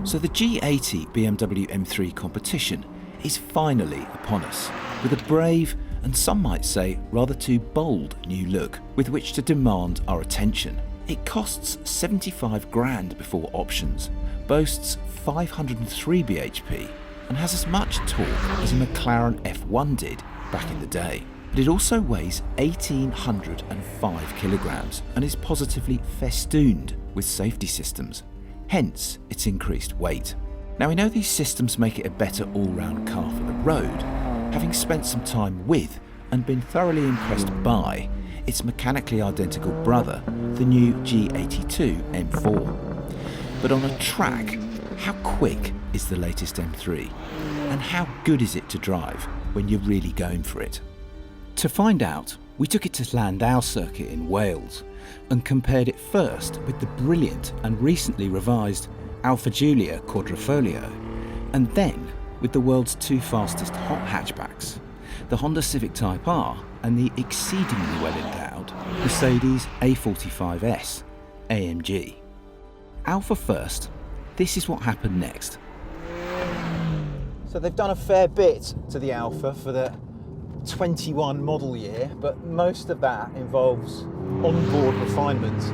So the G80 BMW M3 competition is finally upon us, with a brave and some might say rather too bold new look with which to demand our attention. It costs 75 grand before options, boasts 503 bhp and has as much torque as a McLaren F1 did back in the day. But it also weighs 1,805 kilograms and is positively festooned with safety systems, hence its increased weight. Now we know these systems make it a better all-round car for the road, having spent some time with and been thoroughly impressed by its mechanically identical brother, the new G82 M4. But on a track, how quick is the latest M3? And how good is it to drive when you're really going for it? To find out, we took it to Landau circuit in Wales and compared it first with the brilliant and recently revised Alfa Giulia Quadrifoglio, and then with the world's two fastest hot hatchbacks, the Honda Civic Type R and the exceedingly well-endowed Mercedes A45 S AMG. Alfa first, this is what happened next. So they've done a fair bit to the Alfa for the 21 model year, but most of that involves onboard refinements.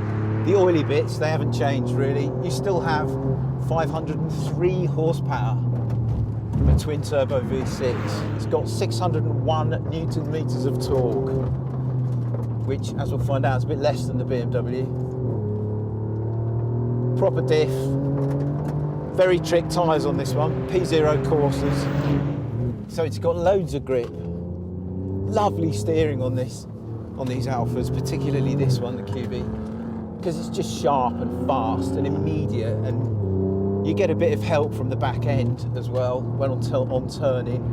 The oily bits, they haven't changed really. You still have 503 horsepower from a twin turbo V6. It's got 601 Newton meters of torque, which, as we'll find out, is a bit less than the BMW. Proper diff, very trick tyres on this one, P0 Corsas. So it's got loads of grip. Lovely steering on these Alfas, particularly this one, the QB, because it's just sharp and fast and immediate, and you get a bit of help from the back end as well when on turning.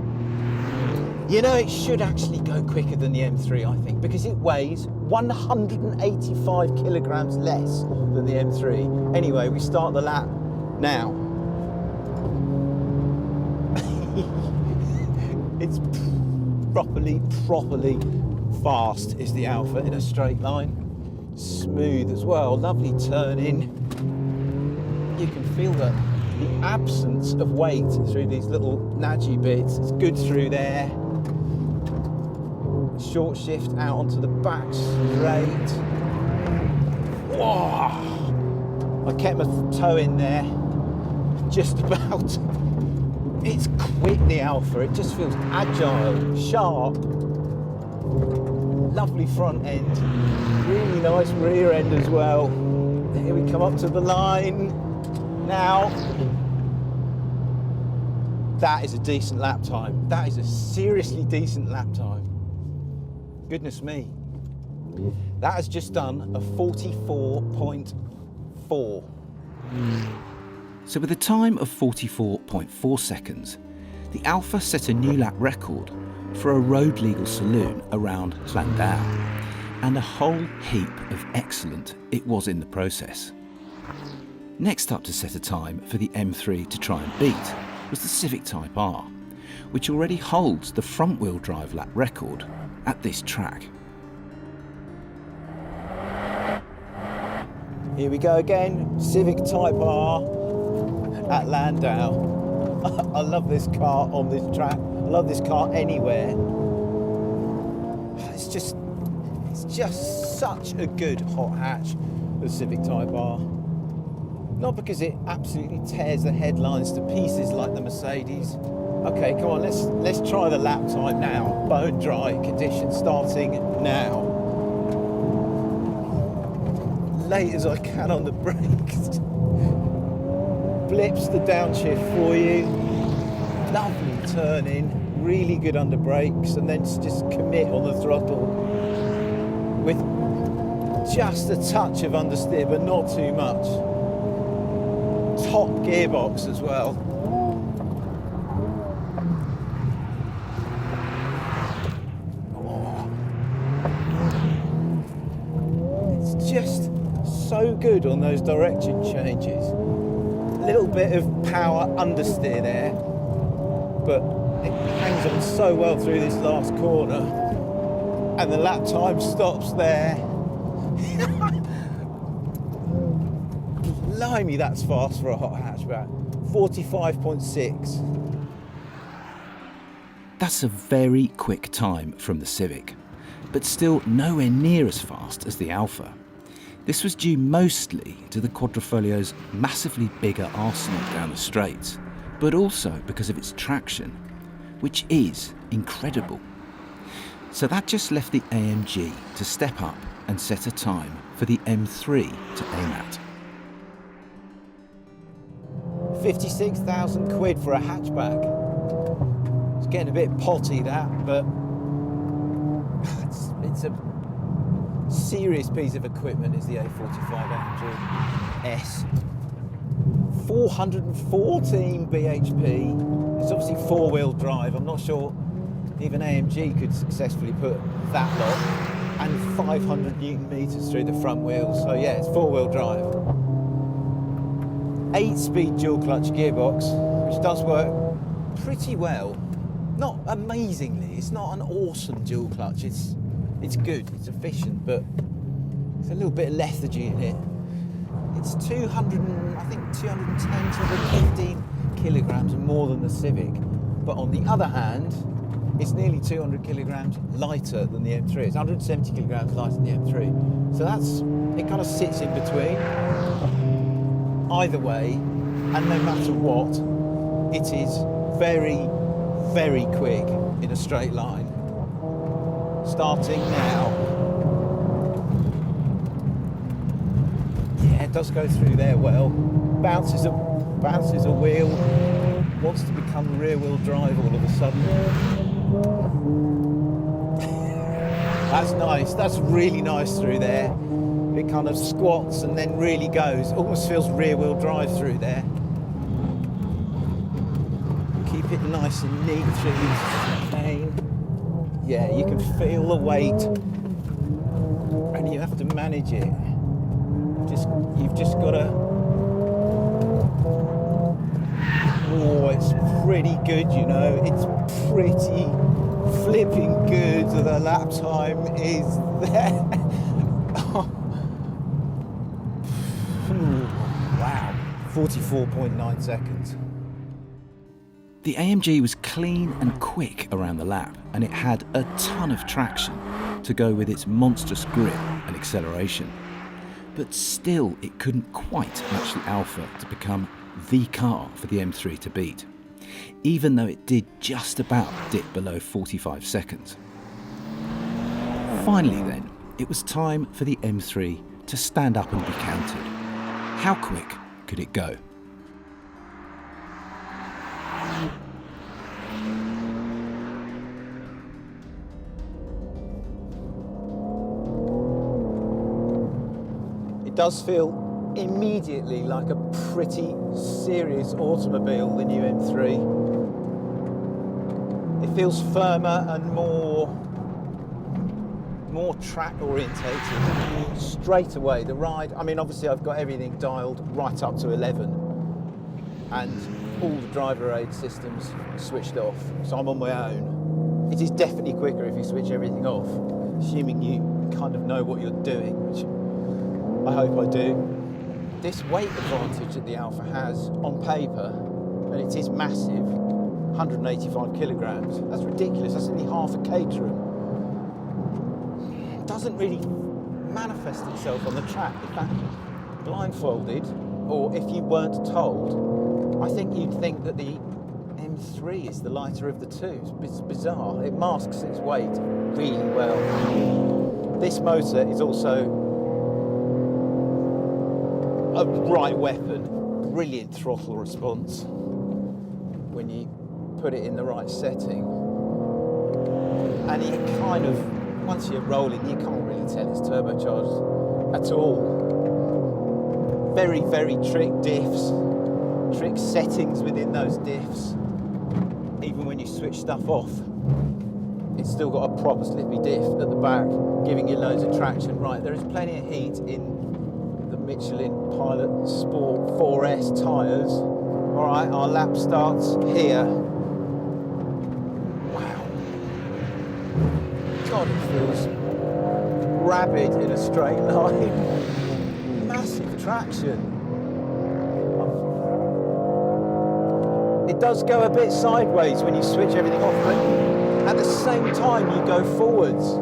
You know, it should actually go quicker than the M3, I think, because it weighs 185 kilograms less than the M3. Anyway, we start the lap now. It's properly fast is the Alfa in a straight line. Smooth as well, lovely turning. You can feel the absence of weight through these little nudgy bits. It's good through there. Short shift out onto the back straight. Whoa! I kept my toe in there, just about. It's quick, the Alfa. It just feels agile, sharp. Lovely front end, really nice rear end as well. Here we come up to the line. Now, that is a decent lap time. That is a seriously decent lap time. Goodness me. That has just done a 44.4. So with a time of 44.4 seconds, the Alfa set a new lap record for a road legal saloon around Landau, and a whole heap of excellent it was in the process. Next up to set a time for the M3 to try and beat was the Civic Type R, which already holds the front-wheel drive lap record at this track. Here we go again, Civic Type R at Landau. I love this car on this track. I love this car anywhere. It's just such a good hot hatch, the Civic Type R. Not because it absolutely tears the headlines to pieces like the Mercedes. Okay, come on, let's try the lap time now. Bone dry conditions starting now. Late as I can on the brakes. Blips the downshift for you. Lovely turning, really good under brakes, and then just commit on the throttle with just a touch of understeer, but not too much. Top gearbox as well. Oh. It's just so good on those direction changes. A little bit of power understeer there, but it hangs on so well through this last corner, and the lap time stops there. Blimey, that's fast for a hot hatchback. 45.6. That's a very quick time from the Civic, but still nowhere near as fast as the Alfa. This was due mostly to the Quadrifoglio's massively bigger arsenal down the straight, but also because of its traction, which is incredible. So that just left the AMG to step up and set a time for the M3 to aim at. 56,000 quid for a hatchback. It's getting a bit potty, that, but it's a serious piece of equipment, is the A45 AMG S. 414 bhp. It's obviously four-wheel drive. I'm not sure even AMG could successfully put that lot, and 500 newton meters through the front wheels. So yeah, it's four-wheel drive. 8-speed dual clutch gearbox, which does work pretty well. Not amazingly. It's not an awesome dual clutch. It's good. It's efficient, but it's a little bit of lethargy in it. It's 210, 215 kilograms more than the Civic. But on the other hand, it's nearly 200 kilograms lighter than the M3. It's 170 kilograms lighter than the M3. So it kind of sits in between. Either way, and no matter what, it is very, very quick in a straight line. Starting now. Yeah, it does go through there well. Bounces a wheel. Wants to become rear-wheel drive all of a sudden. That's nice. That's really nice through there. It kind of squats and then really goes. Almost feels rear-wheel drive through there. Keep it nice and neat through the chicane. Yeah, you can feel the weight, and you have to manage it. You've just got to. Oh, it's pretty good, you know. It's pretty flipping good. The lap time is there. Wow, 44.9 seconds. The AMG was clean and quick around the lap, and it had a ton of traction to go with its monstrous grip and acceleration. But still, it couldn't quite match the Alfa to become the car for the M3 to beat, even though it did just about dip below 45 seconds. Finally then, it was time for the M3 to stand up and be counted. How quick could it go? It does feel immediately like a pretty serious automobile, the new M3. It feels firmer and more track orientated straight away. The ride, I mean, obviously I've got everything dialed right up to 11 and all the driver aid systems switched off, so I'm on my own. It is definitely quicker if you switch everything off, assuming you kind of know what you're doing, which I hope I do. This weight advantage that the Alfa has on paper, and it is massive, 185 kilograms. That's ridiculous. That's only half a Caterham. It doesn't really manifest itself on the track. In fact, blindfolded, or if you weren't told, I think you'd think that the M3 is the lighter of the two. It's bizarre. It masks its weight really well. This motor is also a right weapon. Brilliant throttle response when you put it in the right setting. And you kind of, once you're rolling, you can't really tell it's turbocharged at all. Very, very trick diffs, trick settings within those diffs. Even when you switch stuff off, it's still got a proper slippy diff at the back, giving you loads of traction. Right, there is plenty of heat in the Michelin Pilot Sport 4S tyres. All right, our lap starts here. Wow. God, it feels rabid in a straight line. Massive traction. It does go a bit sideways when you switch everything off, but at the same time you go forwards.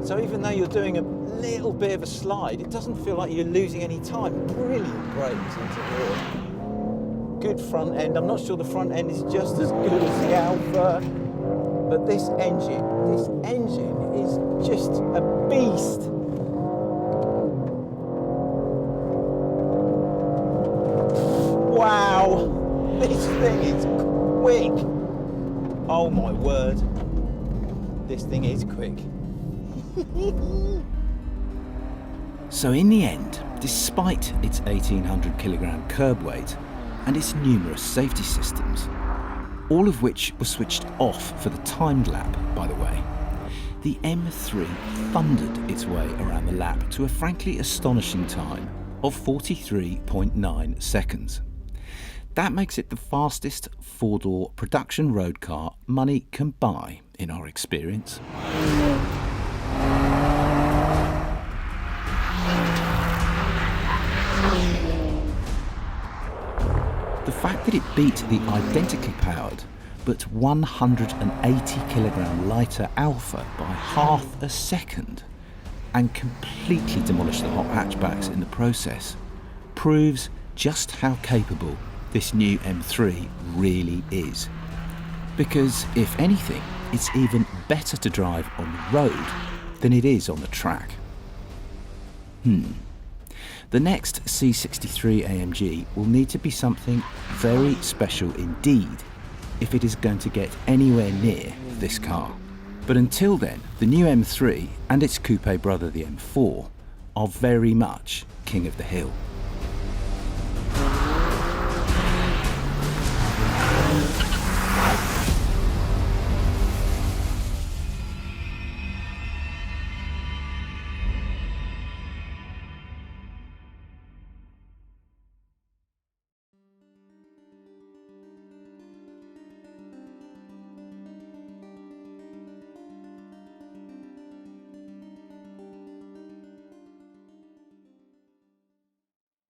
So even though you're doing a little bit of a slide, it doesn't feel like you're losing any time. Brilliant brakes into rear. Good front end. I'm not sure the front end is just as good as the Alfa, but this engine is just a beast. Wow, this thing is quick. Oh my word, this thing is quick. So in the end, despite its 1800 kilogram curb weight and its numerous safety systems, all of which were switched off for the timed lap, by the way, the M3 thundered its way around the lap to a frankly astonishing time of 43.9 seconds. That makes it the fastest four-door production road car money can buy, in our experience. The fact that it beat the identically powered but 180 kilogram lighter Alfa by half a second and completely demolished the hot hatchbacks in the process proves just how capable this new M3 really is. Because if anything, it's even better to drive on the road than it is on the track. The next C63 AMG will need to be something very special indeed if it is going to get anywhere near this car. But until then, the new M3 and its coupe brother the M4 are very much king of the hill.